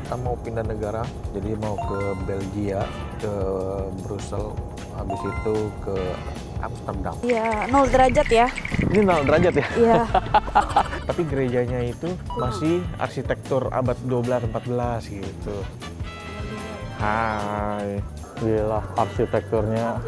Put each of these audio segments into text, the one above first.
kita mau pindah negara, jadi mau ke Belgia, ke Brussel, habis itu ke Amsterdam. Iya, 0 derajat ya. Ini 0 derajat ya? Iya. Tapi gerejanya itu masih arsitektur abad 12-14 gitu. Hai. Gila, arsitekturnya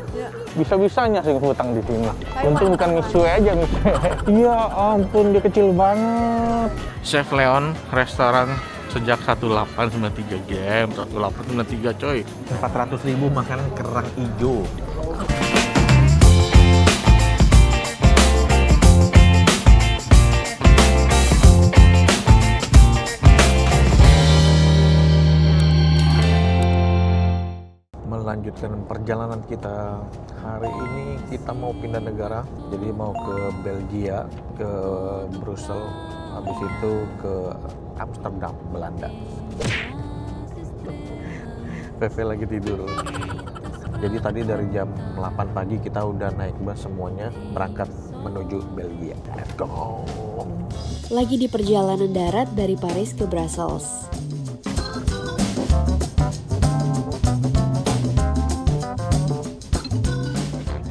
bisa-bisanya sih hutang di sini. Untung bukan misue aja, misue. Iya ampun, dia kecil banget. Chef Leon, restoran sejak 1893 game, 1893 coy. 400.000 makanan kerang hijau. Melanjutkan perjalanan kita hari ini, kita mau pindah negara, jadi mau ke Belgia, ke Brussel, habis itu ke Amsterdam, Belanda. VV lagi tidur. Jadi tadi dari jam 8 pagi kita udah naik bus semuanya berangkat menuju Belgia. Let's go. Lagi di perjalanan darat dari Paris ke Brussels.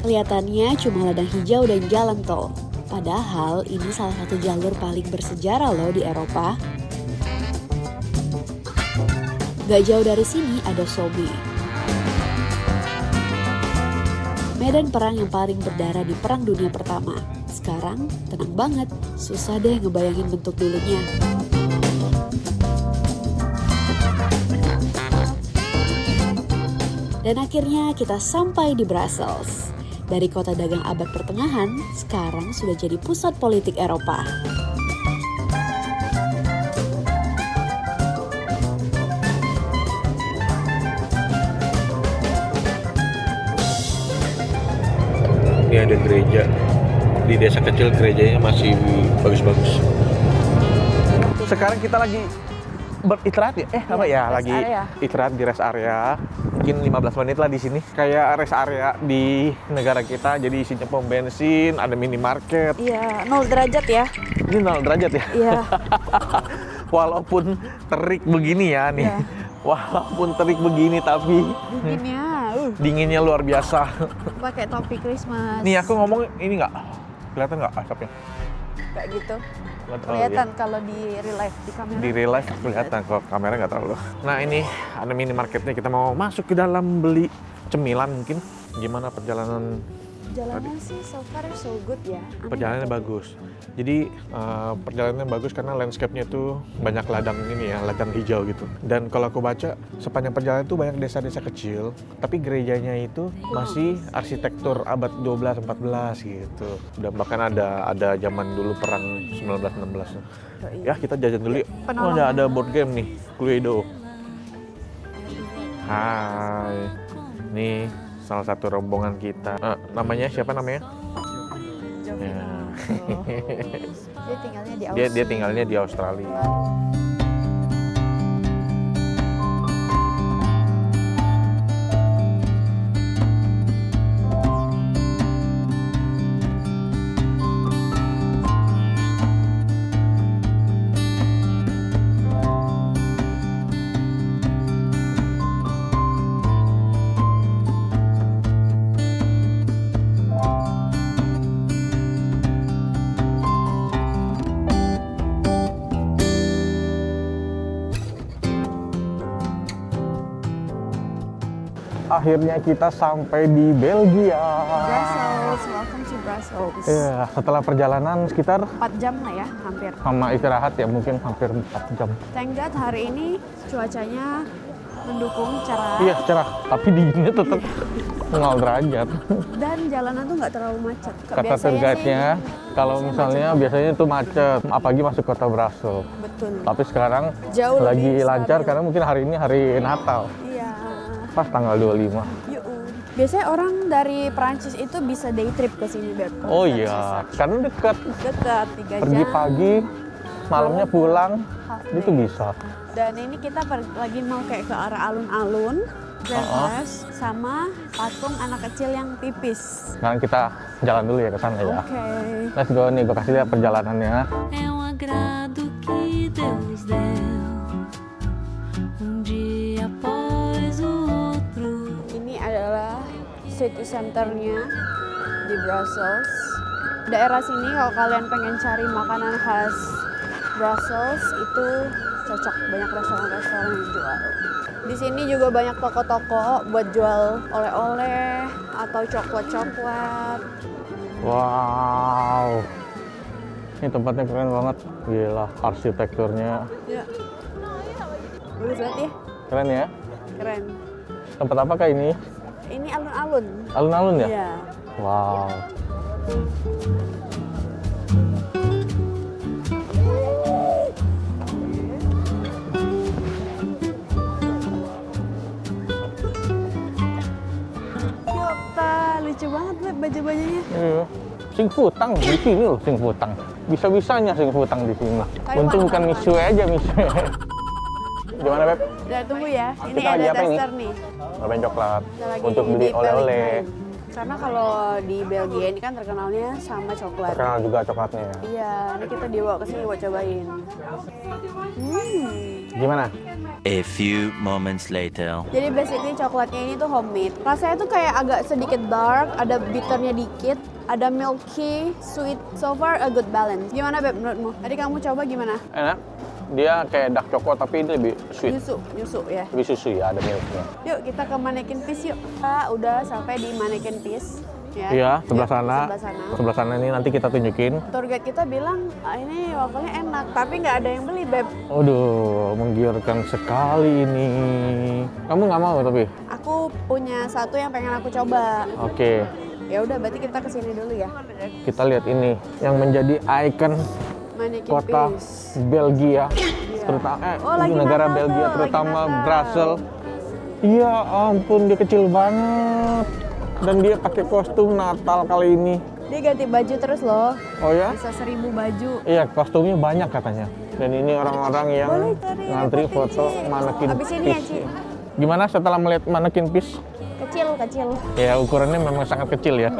Kelihatannya cuma ladang hijau dan jalan tol. Padahal ini salah satu jalur paling bersejarah loh di Eropa. Gak jauh dari sini ada Somme. Medan perang yang paling berdarah di Perang Dunia Pertama. Sekarang tenang banget, susah deh ngebayangin bentuk dulunya. Dan akhirnya kita sampai di Brussels. Dari kota dagang abad pertengahan, sekarang sudah jadi pusat politik Eropa. Ini ada gereja. Di desa kecil gerejanya masih bagus-bagus. Sekarang kita lagi beristirahat ya? Lagi area. istirahat di rest area. Mungkin 15 menit lah di sini. Kayak rest area di negara kita. Jadi isinya pom bensin, ada minimarket. Iya, 0 derajat ya. Ini 0 derajat ya? Iya. Walaupun terik begini ya nih. Iya. Walaupun terik begini tapi Dinginnya, dinginnya luar biasa. pakai topi Christmas. Nih aku ngomong ini nggak? Kelihatan nggak asapnya? Kayak gitu. Oh, Kelihatan iya. kalau di real life di kamera. Di real life kelihatan, kok kamera nggak terlalu. Nah ini ada minimarketnya, kita mau masuk ke dalam beli cemilan mungkin. Gimana perjalanan? Jalannya sih so far so good ya. Aneh Perjalanannya banget. bagus. Jadi perjalanannya bagus karena landscape-nya itu banyak ladang ini ya, ladang hijau gitu. Dan kalau aku baca sepanjang perjalanan itu banyak desa-desa kecil, tapi gerejanya itu masih arsitektur abad 12-14 gitu. Dan bahkan ada zaman dulu perang 1916. Ya kita jajan dulu yuk. Oh, ada board game nih, Cluedo. Hai. Nih salah satu rombongan kita. Namanya siapa namanya? Jovino. Dia tinggalnya di Dia tinggalnya di Australia. Akhirnya kita sampai di Belgia. Brussels, welcome to Brussels. Iya, setelah perjalanan sekitar 4 jam lah ya, hampir. sama istirahat ya mungkin hampir 4 jam. Thank God hari ini cuacanya mendukung cerah. Iya, cerah, tapi dinginnya tetap 0 derajat. Dan jalanan tuh nggak terlalu macet. Kata tour guide-nya, kalau misalnya biasanya itu macet, apalagi masuk kota Brussels. Betul. Tapi sekarang Jauh lagi lebih lancar stabil. karena mungkin hari ini hari Natal, Iya. pas tanggal 25. Yuk. Biasanya orang dari Perancis itu bisa day trip ke sini, Beb. Oh iya, karena dekat. Dekat 3 Pergi jam. pagi, malamnya pulang, half itu day. bisa. Dan ini kita lagi mau kayak ke arah alun-alun, Glenhurst, sama patung anak kecil yang pipis. Sekarang kita jalan dulu ya ke sana ya. Oke. Let's go nih, gue kasih lihat perjalanannya. É agrado que Deus deu Ini adalah city centernya di Brussels. Daerah sini kalau kalian pengen cari makanan khas Brussels itu cocok, banyak restoran-restoran yang jual. Di sini juga banyak toko-toko buat jual oleh-oleh atau coklat-coklat. Wow, ini tempatnya keren banget. Gila, arsitekturnya Ya. Bagus banget ya. keren ya. Keren. Tempat apa kah ini? Ini alun-alun. Alun-alun ya? Iya. Wow. Yopta, lucu banget Beb, baju-bajunya. Iya. Sing Futang di sini loh, Sing Futang. Bisa-bisanya Sing Futang di sini. Taiwan, Untung bukan Taiwan. Misue aja, Misue. Gimana, Beb? Udah tunggu ya. Ini Kita ada lagi apa ini? tester nih. Permen coklat. Kita lagi Untuk beli di oleh-oleh. Pellegrin. Karena kalau di Belgia ini kan terkenalnya sama coklat. Terkenal juga coklatnya ya. Iya, ini kita dibawa ke sini buat cobain. Gimana? A few moments later. Jadi basically coklatnya ini tuh homemade. Rasanya tuh kayak agak sedikit dark, ada bitternya dikit, ada milky, sweet. So far a good balance. Gimana Beb menurutmu? Tadi kamu coba gimana? Enak. Dia kayak dark choco tapi ini lebih sweet. Nyusu ya. Lebih susu ya, ada milknya. Yuk kita ke Mannequin Piece yuk. Kita udah sampai di Mannequin Piece. Ya. Iya, sebelah Yuk, sana. Sebelah sana. Sebelah sana ini nanti kita tunjukin. Tour guide kita bilang, "Ah, ini wafelnya enak, tapi nggak ada yang beli, Beb." Aduh, menggiurkan sekali ini. Kamu nggak mau tapi? Aku punya satu yang pengen aku coba. Oke, Ya udah, berarti kita kesini dulu ya. kita lihat ini yang menjadi ikon Mannequin kota Piece. Belgia, terutama Oh, lagi negara Natal Belgia, tuh, lagi terutama Natal. Brussels. Iya ampun, dia kecil banget dan dia pakai kostum Natal kali ini. Dia ganti baju terus loh. Oh ya? Bisa 1000 baju. Iya, kostumnya banyak katanya. Dan ini orang-orang yang Boleh cari ngantri dapetin, foto Ci. Mannequin Abis ini ya, Piece. Ci. Gimana setelah melihat Mannequin Piece? Kecil. Ya ukurannya memang sangat kecil ya.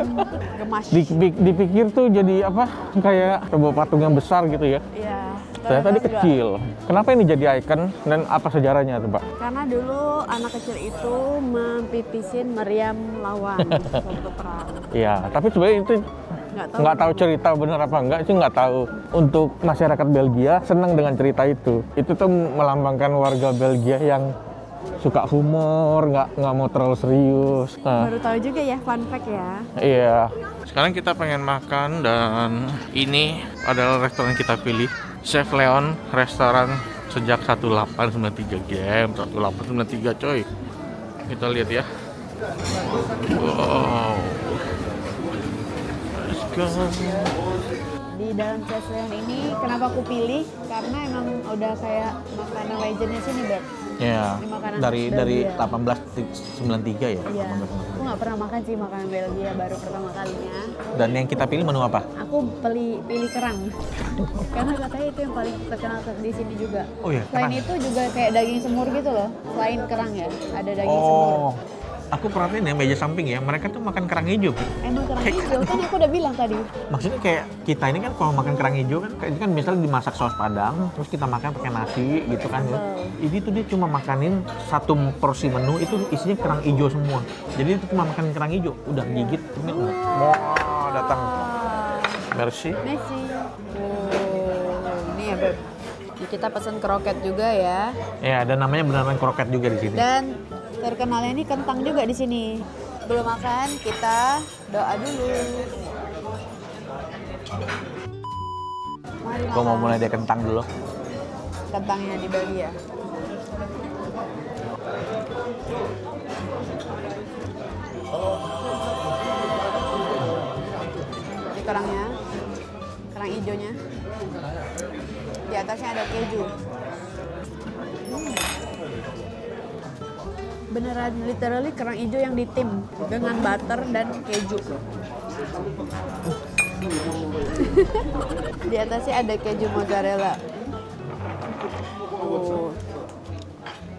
Gemas. Dipikir tuh jadi apa? Kayak sebuah patung yang besar gitu ya. Iya. Ternyata dia enggak. kecil. Kenapa ini jadi ikon dan apa sejarahnya tuh, Pak? Karena dulu anak kecil itu mempipisin meriam lawan waktu perang. Iya, tapi sebenarnya itu nggak tahu cerita benar apa enggak sih, nggak tahu. Untuk masyarakat Belgia senang dengan cerita itu. Itu tuh melambangkan warga Belgia yang suka humor, nggak mau terlalu serius. Nah, Baru tahu juga ya, fun fact ya. iya. Sekarang kita pengen makan dan ini adalah restoran kita pilih. Chef Leon, restoran sejak 1893 game, 1893 coy. Kita lihat ya. Wow. Let's go. Di dalam Chef Leon ini kenapa aku pilih? Karena emang udah kayak makanan legendnya sini, Beb. Ya, Ini makanan dari Belgia. 1893 ya. Iya. Aku nggak pernah makan sih makanan Belgia, baru pertama kalinya. Dan yang kita pilih menu apa? Aku pilih kerang. Karena katanya itu yang paling terkenal di sini juga. Oh iya, Selain kerang. itu juga kayak daging semur gitu loh. Selain kerang ya, ada daging semur. Oh, aku perhatiin ya meja samping ya, mereka tuh makan kerang hijau. Emang kerang hijau kan aku udah bilang tadi. Maksudnya kayak kita ini kan kalau makan kerang hijau kan kayak ini kan misalnya dimasak saus padang, terus kita makan pakai nasi gitu kan ya. Ini tuh dia cuma makanin satu porsi menu itu isinya kerang hijau semua. Jadi itu cuma makan kerang hijau, udah gigit. Wah, datang. Merci. Messi. Oh, ini ya Beb. Ini kita pesen kroket juga ya. Ya, dan namanya beneran kroket juga di sini. Dan terkenalnya ini kentang juga di sini. Belum makan, kita doa dulu. Mari Gue mau makan mulai dari kentang dulu. kentangnya di Belgia. Ini kerangnya, kerang hijaunya. Di atasnya ada keju. Beneran literally kerang hijau yang ditim dengan butter dan keju. Di atasnya ada keju mozzarella. Oh,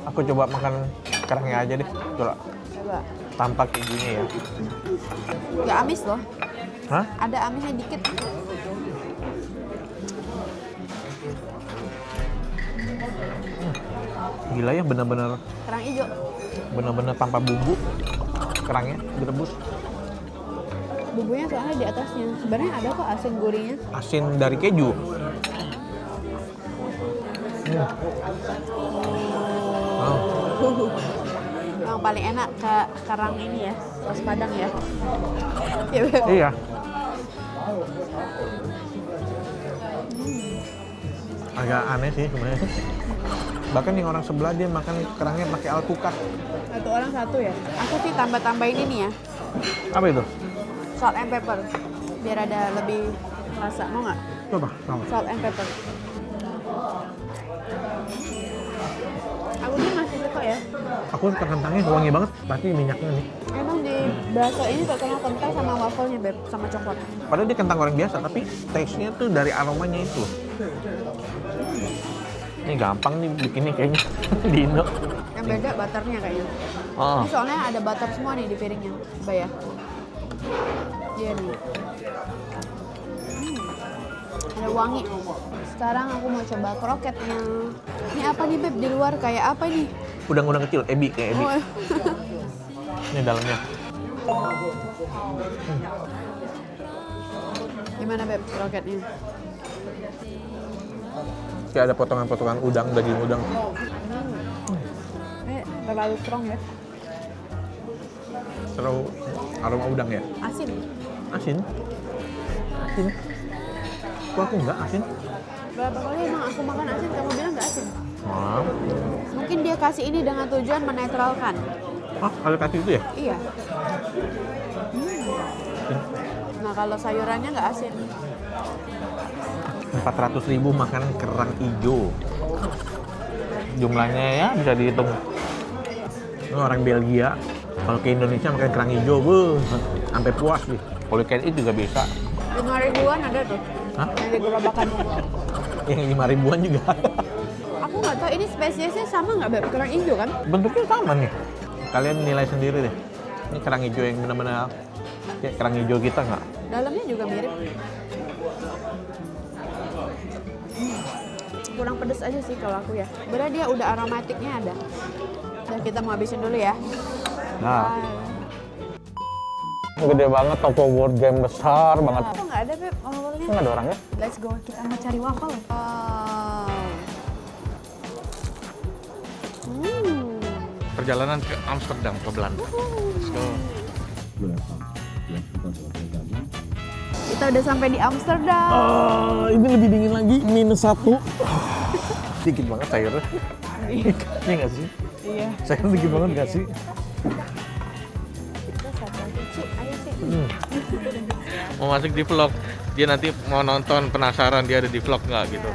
Aku coba makan kerangnya aja deh. Coba coba. tanpa kejunya ya. Gak amis loh. Hah? Ada amisnya dikit. Gila ya, bener-bener Kerang hijau. tanpa bumbu. Kerangnya direbus. Bumbunya soalnya di atasnya. Sebenarnya ada kok asin gurihnya. Asin dari keju. Oh. Yang paling enak ke kerang ini ya, saus padang ya. Iya, Beb. Iya. Agak aneh sih sebenarnya. Bahkan yang orang sebelah dia makan kerangnya pakai alpukat. Satu orang satu ya. Aku sih tambah-tambahin ini ya, Apa itu? salt and pepper. Biar ada lebih rasa. Mau nggak? Coba, sama. Salt and pepper. Aku dia masih suka ya. Aku suka kentangnya wangi banget, pasti minyaknya nih. Emang di bakso ini terkenal kental sama wafelnya, Beb, sama coklat. Padahal dia kentang goreng biasa, tapi taste-nya tuh dari aromanya itu. Ini gampang nih bikinnya kayaknya di Indo. Yang beda butternya kayaknya. Oh. Ini soalnya ada butter semua nih di piringnya, Mbak ya. Iya nih. Ada wangi. Sekarang aku mau coba kroketnya. Ini apa nih, Beb? Di luar kayak apa ini? Udang-udang kecil, ebi kayak ebi. Oh, Ini dalamnya. gimana, Beb, kroketnya? Kayak ada potongan-potongan udang, daging udang. Ini terlalu strong ya. Terus aroma udang ya. Asin. Asin. Asin. Kok aku enggak asin? Berapa kali emang aku makan asin, kamu bilang nggak asin? Wah. Mungkin dia kasih ini dengan tujuan menetralkan. Ah, ada kasih itu ya? Iya. Nah, kalau sayurannya nggak asin. 400.000 makan kerang hijau. Jumlahnya ya bisa dihitung. Ini orang Belgia. Kalau ke Indonesia makan kerang hijau, sampai puas nih. Kalau ikan itu juga bisa. 5.000-an ada tuh. Hah? Yang di gerobakan. Yang 5.000-an juga. Aku nggak tahu ini spesiesnya sama nggak, Beb? Kerang hijau kan? Bentuknya sama nih. Kalian nilai sendiri deh. Ini kerang hijau yang benar-benar kayak kerang hijau kita nggak? Dalamnya juga mirip. Kurang pedes aja sih kalau aku ya. Berarti dia udah aromatiknya ada. Dan kita mau habisin dulu ya. Nah, Gede banget, toko board game besar banget. Kok nggak ada, Beb, wafelnya? Nggak ada orangnya? Let's go, kita mau cari waffle. Wow. perjalanan ke Amsterdam, ke Belanda. Let's go. Kita udah sampai di Amsterdam. Ini lebih dingin lagi, -1. Dikit banget sayurnya. Iya nggak sih? Iya. Sayur dikit banget nggak sih? Kita satu aja, Ci. Ayo, Ci. Mau masuk di vlog, dia nanti mau nonton penasaran dia ada di vlog nggak gitu.